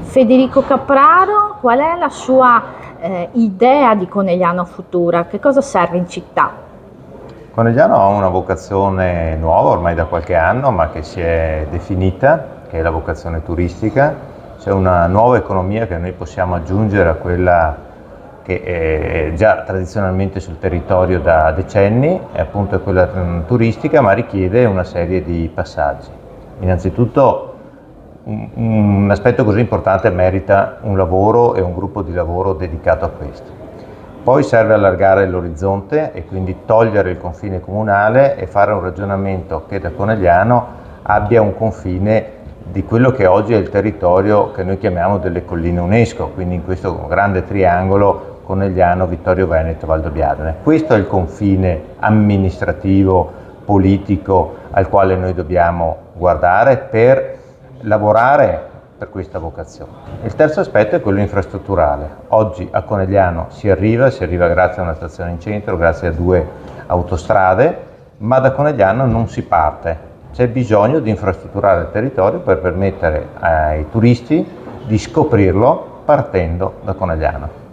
Federico Capraro, qual è la sua idea di Conegliano Futura? Che cosa serve in città? Conegliano ha una vocazione nuova ormai da qualche anno, ma che si è definita, che è la vocazione turistica. C'è una nuova economia che noi possiamo aggiungere a quella che è già tradizionalmente sul territorio da decenni, è appunto quella turistica, ma richiede una serie di passaggi. Innanzitutto un aspetto così importante merita un lavoro e un gruppo di lavoro dedicato a questo. Poi serve allargare l'orizzonte e quindi togliere il confine comunale e fare un ragionamento che da Conegliano abbia un confine di quello che oggi è il territorio che noi chiamiamo delle colline UNESCO, quindi in questo grande triangolo Conegliano, Vittorio Veneto, Valdobbiadene. Questo è il confine amministrativo, politico al quale noi dobbiamo guardare per lavorare per questa vocazione. Il terzo aspetto è quello infrastrutturale. Oggi a Conegliano si arriva grazie a una stazione in centro, grazie a 2 autostrade, ma da Conegliano non si parte. C'è bisogno di infrastrutturare il territorio per permettere ai turisti di scoprirlo partendo da Conegliano.